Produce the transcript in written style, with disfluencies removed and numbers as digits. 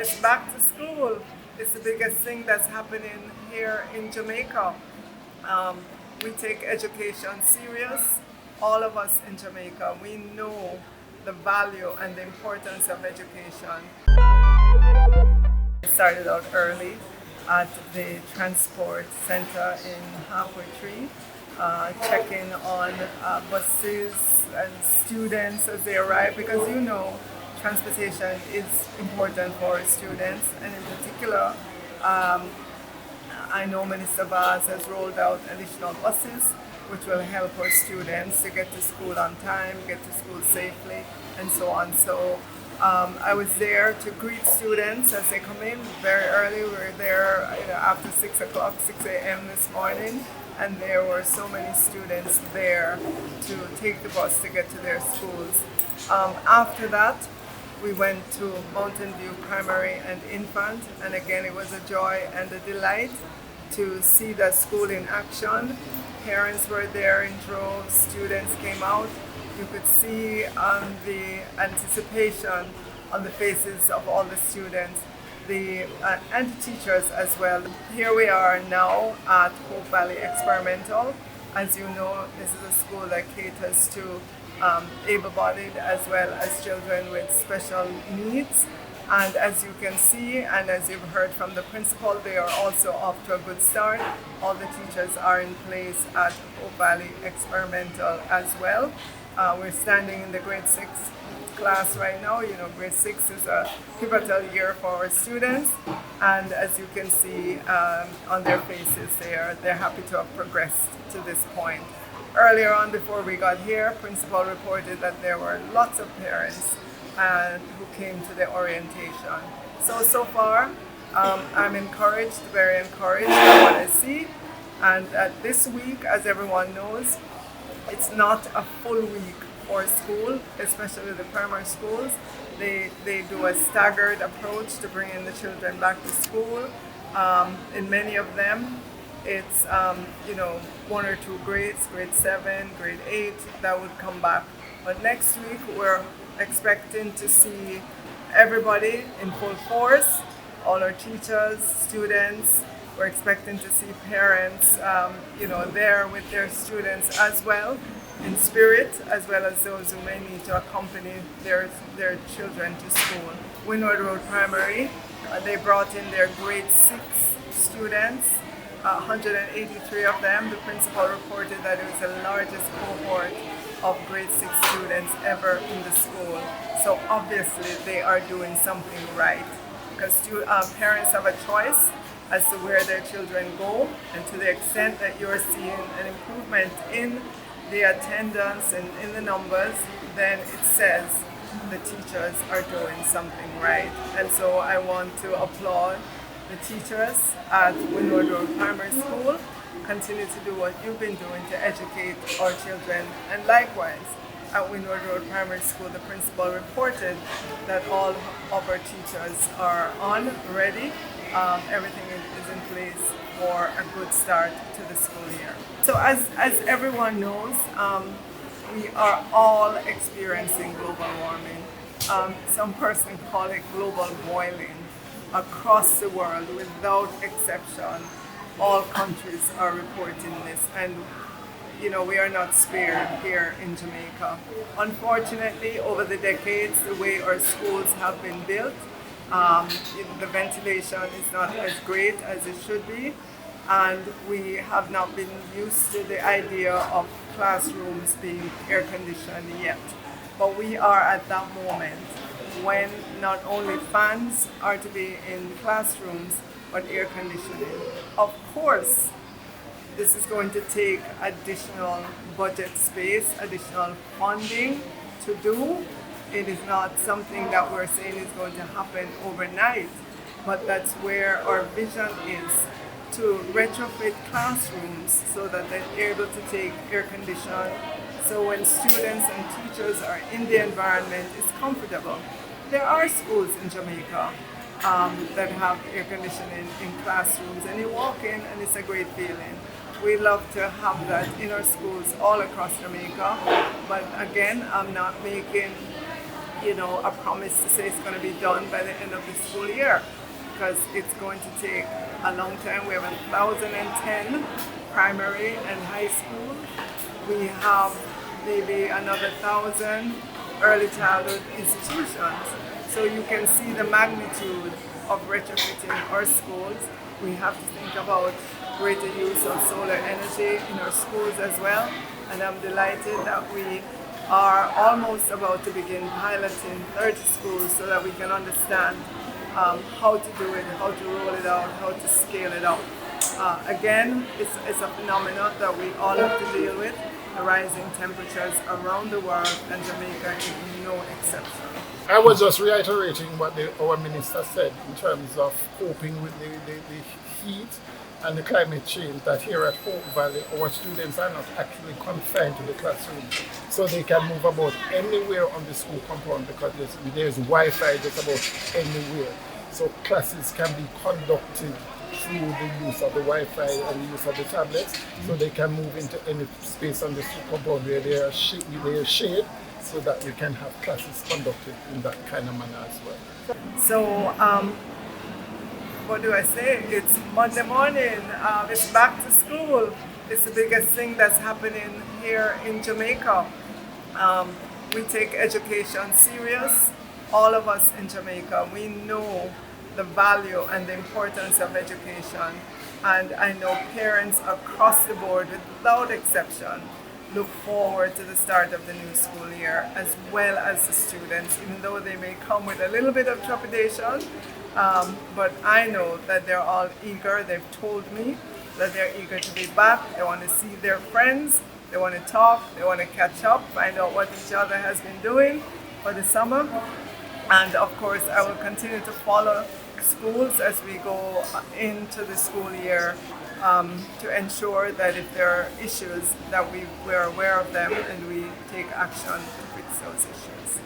It's back to school. It's the biggest thing that's happening here in Jamaica. Um, we take education serious. All of us in Jamaica, we know the value and the importance of education. I started out early at the transport center in Halfway Tree, checking on buses and students as they arrive, because transportation is important for students, and in particular, I know Minister Fayval has rolled out additional buses which will help our students to get to school on time, get to school safely, and so on. So I was there to greet students as they come in very early. We were there after 6 o'clock, 6 a.m. this morning, and there were so many students there to take the bus to get to their schools. After that, we went to Mountain View Primary and Infant, and again it was a joy and a delight to see that school in action. Parents were there in droves, students came out. You could see the anticipation on the faces of all the students, and the teachers as well. Here we are now at Hope Valley Experimental. As you know, this is a school that caters to able-bodied as well as children with special needs. And as you can see, and as you've heard from the principal, they are also off to a good start. All the teachers are in place at Hope Valley Experimental as well. We're standing in the grade 6 class right now. Grade 6 is a pivotal year for our students. And as you can see on their faces, they're happy to have progressed to this point. Earlier on, before we got here, principal reported that there were lots of parents who came to the orientation. So far, I'm encouraged, very encouraged by what I see. And this week, as everyone knows, it's not a full week for school, especially the primary schools. They do a staggered approach to bringing the children back to school. In many of them, it's 1 or 2 grades, grade 7, grade 8, that would come back. But next week, we're expecting to see everybody in full force, all our teachers, students. We're expecting to see parents, there with their students as well, in spirit, as well as those who may need to accompany their children to school. Windward Road Primary, they brought in their grade 6 students, 183 of them. The principal reported that it was the largest cohort of grade 6 students ever in the school. So obviously they are doing something right, because parents have a choice as to where their children go, and to the extent that you're seeing an improvement in the attendance and in the numbers, then it says the teachers are doing something right. And so I want to applaud the teachers at Windward Road Primary School. Continue to do what you've been doing to educate our children. And likewise, at Windward Road Primary School, the principal reported that all of our teachers are on, ready. Everything is in place for a good start to the school year. So as everyone knows, we are all experiencing global warming. Some person call it global boiling. Across the world, without exception, all countries are reporting this, and we are not spared here in Jamaica. Unfortunately, over the decades, the way our schools have been built, the ventilation is not as great as it should be, and we have not been used to the idea of classrooms being air conditioned yet. But we are at that moment when not only fans are to be in classrooms, but air conditioning. Of course, this is going to take additional budget space, additional funding to do. It is not something that we're saying is going to happen overnight, but that's where our vision is, to retrofit classrooms so that they're able to take air conditioning. So when students and teachers are in the environment, it's comfortable. There are schools in Jamaica that have air conditioning in classrooms, and you walk in and it's a great feeling. We love to have that in our schools all across Jamaica, but again, I'm not making a promise to say it's going to be done by the end of the school year, because it's going to take a long time. We have 1,010 primary and high school. We have maybe another 1,000 early childhood institutions. So you can see the magnitude of retrofitting our schools. We have to think about greater use of solar energy in our schools as well. And I'm delighted that we are almost about to begin piloting 30 schools so that we can understand how to do it, how to roll it out, how to scale it out. Again, it's a phenomenon that we all have to deal with, the rising temperatures around the world, and Jamaica is no exception. I was just reiterating what our minister said in terms of coping with the heat and the climate change, that here at Hope Valley, our students are not actually confined to the classroom. So they can move about anywhere on the school compound because there's Wi-Fi just about anywhere. So classes can be conducted through the use of the Wi-Fi and the use of the tablets. So they can move into any space on the school compound where they are shade, so that we can have classes conducted in that kind of manner as well. So, what do I say? It's Monday morning. It's back to school. It's the biggest thing that's happening here in Jamaica. We take education serious. All of us in Jamaica, we know the value and the importance of education. And I know parents across the board, without exception, look forward to the start of the new school year, as well as the students, even though they may come with a little bit of trepidation. But I know that they're all eager. They've told me that they're eager to be back. They want to see their friends. They want to talk. They want to catch up, find out what each other has been doing for the summer. And of course, I will continue to follow schools as we go into the school year to ensure that if there are issues that we're aware of them and we take action to fix those issues.